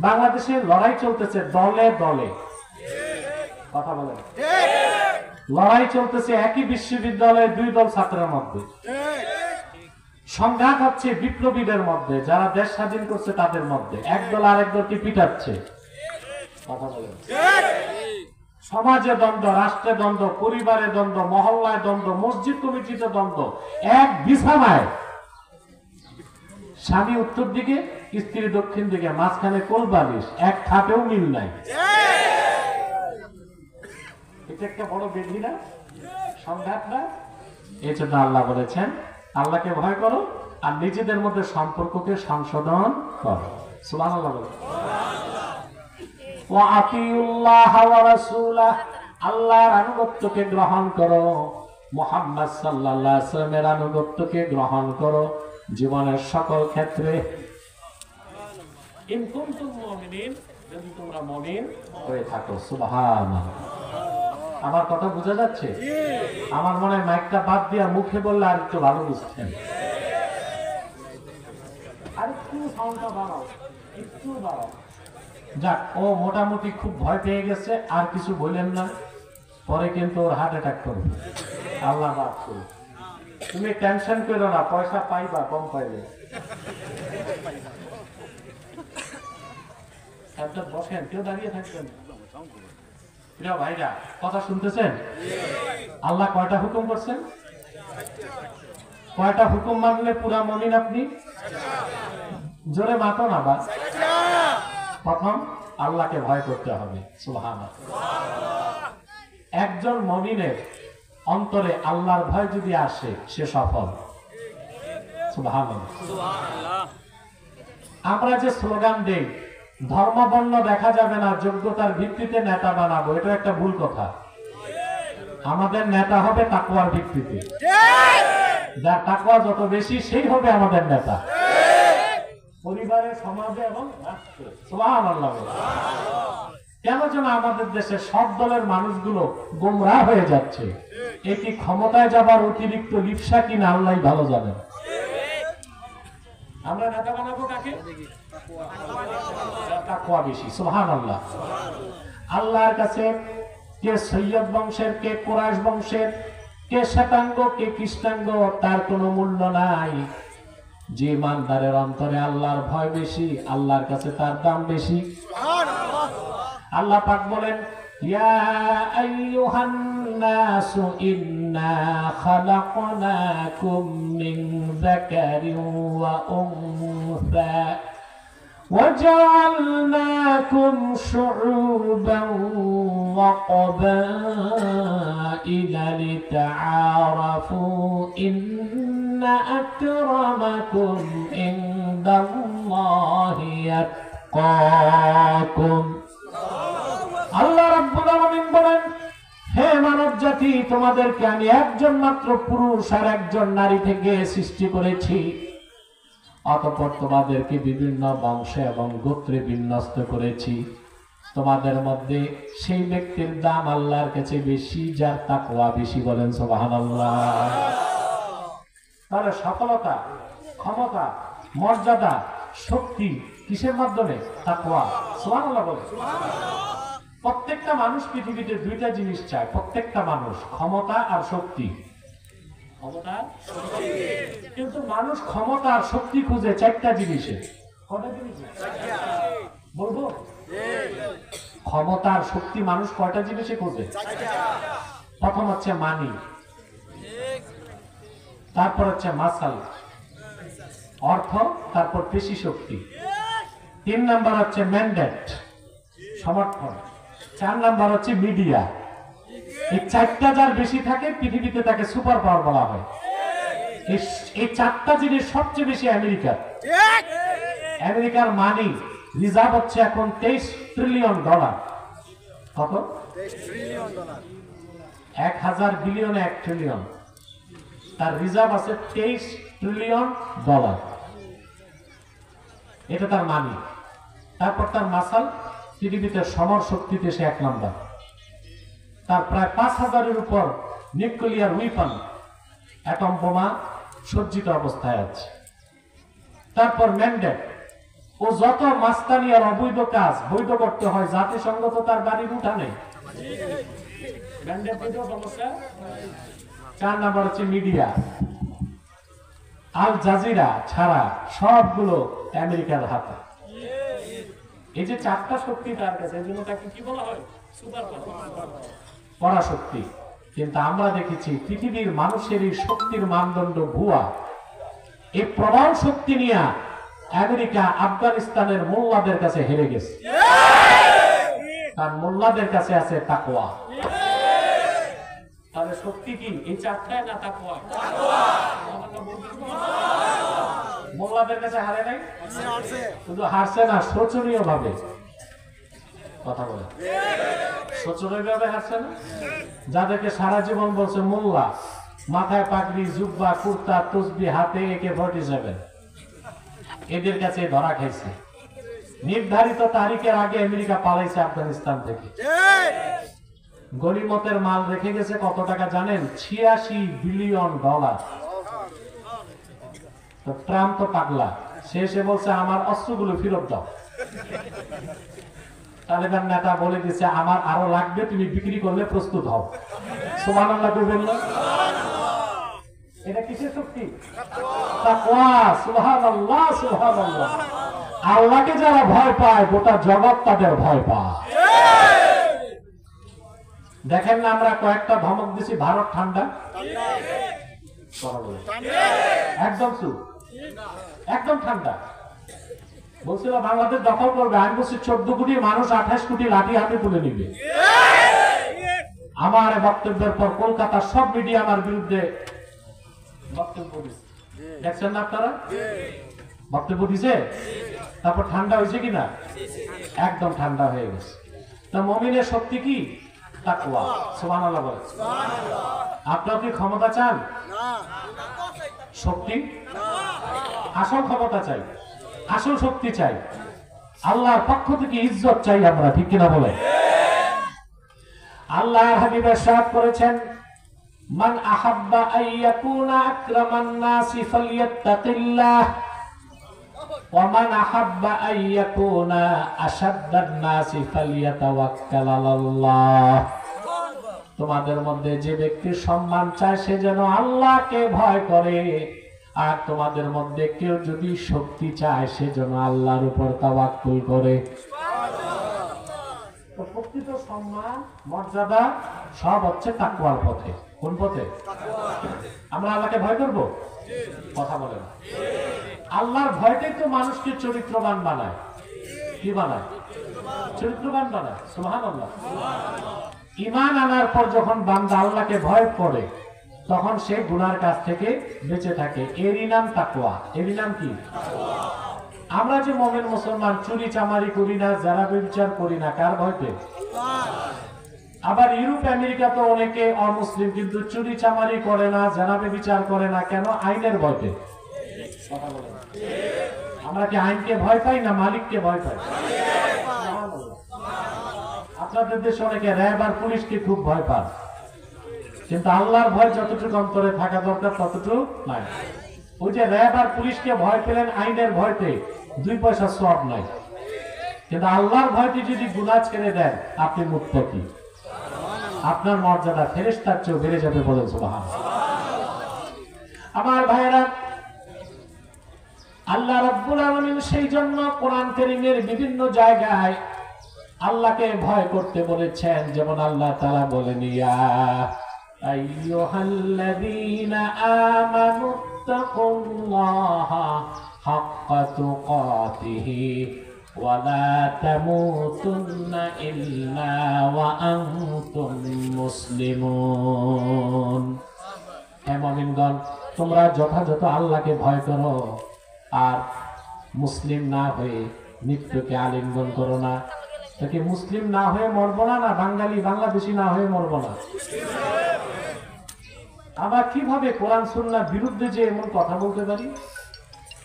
বাংলাদেশে লড়াই চলতেছে দলে দলে, কথা বলেন, লড়াই চলতেছে একই বিশ্ববিদ্যালয়ের দুই দল ছাত্রের মধ্যে, সংঘাত হচ্ছে বিপ্লবীদের মধ্যে, যারা দেশ স্বাধীন করছে তাদের মধ্যে, একদল আরেক দলকে পিটাচ্ছে, কথা বলেন। সমাজে দ্বন্দ্ব, রাষ্ট্রে দ্বন্দ্ব, পরিবারে দ্বন্দ্ব, মহল্লায় দ্বন্দ্ব, মসজিদ কমিটিতে দ্বন্দ্ব, এক বিছানায় স্বামী উত্তর দিকে, স্ত্রী দক্ষিণ দিকে, মাঝখানে কোলবালিশ, এক খাটেও মিল নাই। এটা একটা বড় বেদি না, সংঘাত না? এই জন্য আল্লাহ বলেছেন আল্লাহকে ভয় করো আর নিজেদের মধ্যে সম্পর্ককে সংশোধন করো। সুবহানাল্লাহ বলো। ওয়া আতিউল্লাহ ওয়া রাসূলাহ, আল্লাহর আনুগত্যকে গ্রহণ করো, মুহাম্মদ সাল্লাল্লাহু আলাইহি ওয়াসাল্লামের আনুগত্যকে গ্রহণ করো জীবনের সকল ক্ষেত্রে। ইন কুনতুম মুমিনিন, যদি তোমরা মুমিন হয়ে থাকো। সুবহানাল্লাহ। আমার কথা বোঝা যাচ্ছে? আমার মনে হয় মাইকটা বাদ দিয়া মুখে বললে আর একটু ভালো বুঝছেন। আর একটু সাউন্ডটা বাড়াও, একটু বাড়াও। যাক, ও মোটামুটি খুব ভয় পেয়ে গেছে, আর কিছু বললেন না, পরে কিন্তু ওর হার্ট অ্যাটাক করবে। আল্লাহ মাফ করুন। তুমি টেনশন করো না, পয়সা পাইবা, কম পাইলে। বসেন, কেউ দাঁড়িয়ে থাকবেন। প্রিয় ভাইরা, কথা শুনতেছেন? আল্লাহ কয়টা হুকুম করছেন? কয়টা হুকুম মানলে পুরা মুমিন আপনি? জোরে মাতো না বা। প্রথম, আল্লাহকে ভয় করতে হবে। সুবহানাল্লাহ। একজন মুমিনের অন্তরে আল্লাহর ভয় যদি আসে, সে সফল। সুবহানাল্লাহ। আমরা যে স্লোগান দেই, ধর্ম বর্ণ দেখা যাবে না, যোগ্যতার ভিত্তিতে নেতা বানাবো, এটা একটা ভুল কথা। আমাদের নেতা হবে তাকওয়ার ভিত্তিতে, যার তাকওয়া যত বেশি সেই হবে আমাদের নেতা, পরিবারে, সমাজে এবং রাষ্ট্রে। সুবহানাল্লাহ। কেন যেন আমাদের দেশে সব দলের মানুষগুলো গোমরাহ হয়ে যাচ্ছে, এটি ক্ষমতায় যাবার অতিরিক্ত লিপ্সা কিনা আল্লাহই ভালো জানেন। আমরা নেতা বানাবো কাকে? তাকওয়া বেশি। সুবহানাল্লাহ। আল্লাহর কাছে কে সৈয়দ বংশের, কে কুরাইশ বংশের, কে শ্বেতাঙ্গ, কে কৃষ্ণাঙ্গ, তার কোনো মূল্য নাই। যে ইমানদারের অন্তরে আল্লাহর ভয় বেশি, আল্লাহর কাছে তার দাম বেশি। আল্লাহ পাক বলেন, ইয়া আইয়ুহান নাসু ইন্না খালাকনাকুম মিন যাকারিন ওয়া উনসা وجعلناكم شعوبا وقبائل لتعارفوا إن أكرمكم عند الله يتقاكم। আল্লাহ রাব্বুল আলামিন বলেন, হে মানব জাতি, তোমাদেরকে আমি একজন মাত্র পুরুষ আর একজন নারী থেকে সৃষ্টি করেছি, অতঃপর তোমাদেরকে বিভিন্ন বংশে এবং গোত্রে বিন্যস্ত করেছি। তোমাদের মধ্যে সেই ব্যক্তির দাম আল্লাহর কাছে বেশি যার তাকওয়া বেশি। বলেন সুবহানাল্লাহ। তাহলে সফলতা, ক্ষমতা, মর্যাদা, শক্তি কিসের মাধ্যমে? তাকওয়া। সুবহানাল্লাহ বলেন। প্রত্যেকটা মানুষ পৃথিবীতে দুইটা জিনিস চায়, প্রত্যেকটা মানুষ, ক্ষমতা আর শক্তি। কিন্তু মানুষ ক্ষমতা আর শক্তি খুঁজে চারটা জিনিসে। কয়টা জিনিসে বলবো? ক্ষমতা আর শক্তি মানুষ কয়টা জিনিসে খুঁজে? প্রথম হচ্ছে মানি, তারপর হচ্ছে মাসাল, অর্থ, তারপর পেশি শক্তি, 3 নাম্বার হচ্ছে ম্যান্ডেট, সমর্থন, 4 নাম্বার হচ্ছে মিডিয়া। এই 4টা যার বেশি থাকে পৃথিবীতে তাকে সুপার পাওয়ার বলা হয়। এই 4টা জিনিস সবচেয়ে বেশি আমেরিকার। আমেরিকার মানি রিজার্ভ হচ্ছে এখন $23 ট্রিলিয়ন। কত? $1000 বিলিয়নে 1 ট্রিলিয়ন। তার রিজার্ভ আছে $23 ট্রিলিয়ন। এটা তার মানি। তারপর তার মাসাল, পৃথিবীতে সমর শক্তিতে সে 1 নাম্বার। তার প্রায় 5000-এর উপর নিউক্লিয়ার উইপন, অ্যাটম বোমা সজ্জিত অবস্থায় আছে। তারপর ম্যান্ডেট, ও যত মাস্তানি আর অবৈধ কাজ বৈধ করতে হয়, জাতিসংঘ তো তার বাড়ির উঠানে। 4 নাম্বার হচ্ছে মিডিয়া। আল জাজিরা ছাড়া সবগুলো আমেরিকার হাতে। এই যে 4টা শক্তি তার কাছে, এই জন্য তাকে কি বলা হয়? সুপার পরাশক্তি। কিন্তু আমরা দেখেছি পৃথিবীর মানুষের এই শক্তির মানদণ্ড ভুয়া। এই প্রবল শক্তি নিয়ে আমেরিকা আফগানিস্তানের মোল্লাদের কাছে হেরে গেছে। তার মোল্লাদের কাছে আছে তাকওয়া। তাহলে শক্তি কি এই 4টায় না তাকওয়া? মোল্লাদের কাছে হারে নাই, শুধু হারছে না, শোচনীয় ভাবে। কথা বলে শোচনীয় ভাবে হারছে না। যাদেরকে সারা জীবন বলছে মোল্লা, মাথায় পাগড়ি, জুব্বা, কুর্তা, তসবি হাতে, AK-47, এদের কাছে ধরা খাইছে। নির্ধারিত তারিখের আগে আমেরিকা পালাইছে আফগানিস্তান থেকে। গনিমতের মাল রেখে গেছে কত টাকা জানেন? $86 বিলিয়ন। তো ট্রাম্প তো পাগলা, সে এসে বলছে আমার অস্ত্রগুলো ফেরত দাও। তালেবান নেতা বলে দিচ্ছে আমার আরো লাগবে, তুমি বিক্রি করলে প্রস্তুত হও। সুবহানাল্লাহ বলবেন না? এটা কিসের শক্তি? তাকওয়া। সুবহানাল্লাহ, সুবহানাল্লাহ। আল্লাহকে যারা ভয় পায় গোটা জগৎ তাদের ভয় পায়। দেখেন না আমরা কয়েকটা ধমক দিছি, ভারত ঠান্ডা, একদম চুপ, একদম ঠান্ডা। বলছিল বাংলাদেশ দখল করবে, আমি বলছি 14 কোটি মানুষ 28 কোটি লাঠি হাতে তুলে নিবে। আমার বক্তব্যের পর কলকাতার সব মিডিয়া আমার বিরুদ্ধে বক্তব্য দিচ্ছে। দেখছেন না আপনারা? বক্তব্য দিছে। তারপর ঠান্ডা হয়েছে কিনা? একদম ঠান্ডা হয়ে গেছে। তা মুমিনের শক্তি কি? তাকওয়া। সুবহানাল্লাহ বলে। আপনারা কি ক্ষমতা চান? শক্তি? আসল ক্ষমতা চাই, আসল শক্তি চাই, আল্লাহর পক্ষ থেকে ইজ্জত চাই আমরা, ঠিক কিনা বলে? আল্লাহর হাবিব ইরশাদ করেছেন, মান আহাব্বা আইয়াকুনা আকরামান নাসি ফালইয়াত্তাকিল্লাহ ওয়া মান আহাব্বা আইয়াকুনা আশাদ্দান নাসি ফালইয়াতাওয়াক্কাল আলাল্লাহ। তোমাদের মধ্যে যে ব্যক্তির সম্মান চায় সে যেন আল্লাহকে ভয় করে, আর তোমাদের মধ্যে কেউ যদি শক্তি চায় সে যেন আল্লাহর উপর তাওয়াক্কুল করে। প্রকৃত সম্মান মর্যাদা সব হচ্ছে তাকওয়ার পথে। কোন পথে? আমরা আল্লাহকে ভয় করব? কথা বলেন। আল্লাহর ভয়টাই তো মানুষকে চরিত্রবান বানায়। কি বানায়? চরিত্রবান বানায়। সুবহানাল্লাহ। ঈমান আনার পর যখন বান্দা আল্লাহকে ভয় করে তখন সে গুনার কাছ থেকে বেঁচে থাকে। এরই নাম তাকওয়া। এরই নাম কি? আমরা যে মুমিন মুসলমান চুরি চামারি করি না, যারা বিচার করি না, কার ভয়তে? আবার ইউরোপ আমেরিকা তো অনেকে অমুসলিম কিন্তু চুরি চামারি করে না, জানাবে বিচার করে না, কেন? আইনের ভয়তে। আমরা কি আইনকে ভয় পাই না মালিককে ভয় পাই? আপনাদের দেশে অনেকে র্যাব আর পুলিশকে খুব ভয় পান, কিন্তু আল্লাহর ভয় যতটুকু অন্তরে থাকা দরকার ততটুকু নাই। ওই যে র্যাব আর পুলিশকে ভয় পেলেন আইনের ভয়তে, 2 পয়সা সওয়াব নাই, কিন্তু আল্লাহর ভয়তে যদি গুনাহ ছেড়ে দেন আপনি মুত্তাকি, আপনার মর্যাদা ফেরেশতার চেয়ে বেড়ে যাবে। বলেন সুবহানাল্লাহ। আমার ভাইরা, আল্লাহ রাব্বুল আলামিন সেই জন্য কোরআন কারীমের বিভিন্ন জায়গায় আল্লাহকে ভয় করতে বলেছেন। যেমন আল্লাহ তাআলা বলেন, ইয়া আইয়ুহাল্লাযীনা আমানুত্তাকুল্লাহা হাক্কা তুকাতিহি ওয়া লা তামুতুন্না ইল্লা ওয়া আনতুম মুসলিমুন। হে মুমিনগণ, তোমরা যথাযথ আল্লাহকে ভয় করো আর মুসলিম না হয়ে মৃত্যুকে আলিঙ্গন করো না। তাকে মুসলিম না হয়ে মরবো না, না বাঙালি বাংলাদেশি না হয়ে মরবো না। আবার কিভাবে কোরআন সুন্নাহর বিরুদ্ধে যে এমন কথা বলতে পারি?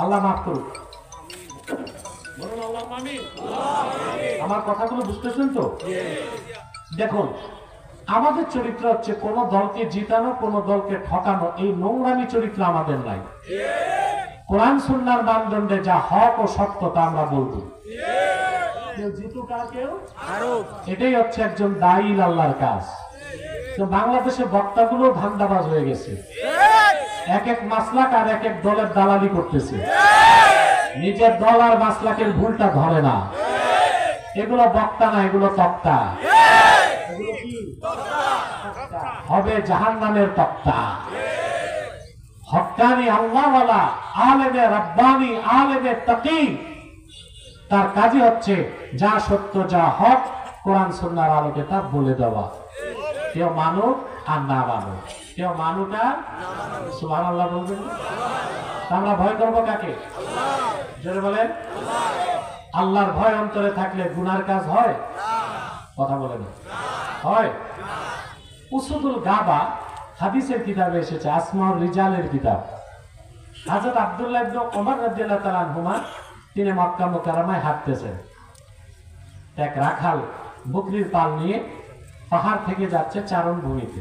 আল্লাহ মাফ করুক। বলুন আল্লাহ আমিন। আমার কথাগুলো বুঝতেছেন তো? দেখুন, আমাদের চরিত্র হচ্ছে কোন দলকে জিতানো, কোন দলকে ঠকানো, এই নোংরামি চরিত্র আমাদের নাই। কোরআন সুন্নাহর মানদণ্ডে যা হক ও সত্য তা আমরা বলবো। কেউ জিতুক আর কেউ হারুক, এটাই হচ্ছে একজন দায়ী আল্লাহর কাজ। তো বাংলাদেশে বক্তাগুলো ধান্দাবাজ হয়ে গেছে, এক এক মাসলাক আর এক এক দলের দালালি করতেছে, নিজের দল আর মাসলাকের ভুলটা ধরে না। এগুলো বক্তা না, এগুলো তক্তা। এগুলো কি হবে? জাহান্নামের তক্তা। হক্কানি আল্লাহওয়ালা আলেমে রাব্বানি আলেমে তাকি, তার কাজই হচ্ছে যা সত্য যা হক কোরআন সুন্নাহর আলোকে তা বলে দেওয়া। কেউ মানুক আর না মানুক, কেউ মানুক আর সুবহানাল্লাহ বলবেন। আমরা ভয় করবো কাকে? জোরে বলেন। আল্লাহর ভয় অন্তরে থাকলে গুনার কাজ হয়? কথা বলে না, হয়? উসুদুল গাবা হাদিসের কিতাবে এসেছে, আসমাউর রিজালের কিতাব। হযরত আব্দুল্লাহ ইবনে ওমর রাদিয়াল্লাহু তাআলা আনহুমা তিনি মক্কা মুকাররমায় হাঁটতেছেন। এক রাখাল বকরির পাল নিয়ে পাহাড় থেকে যাচ্ছে চারণ ভূমিতে।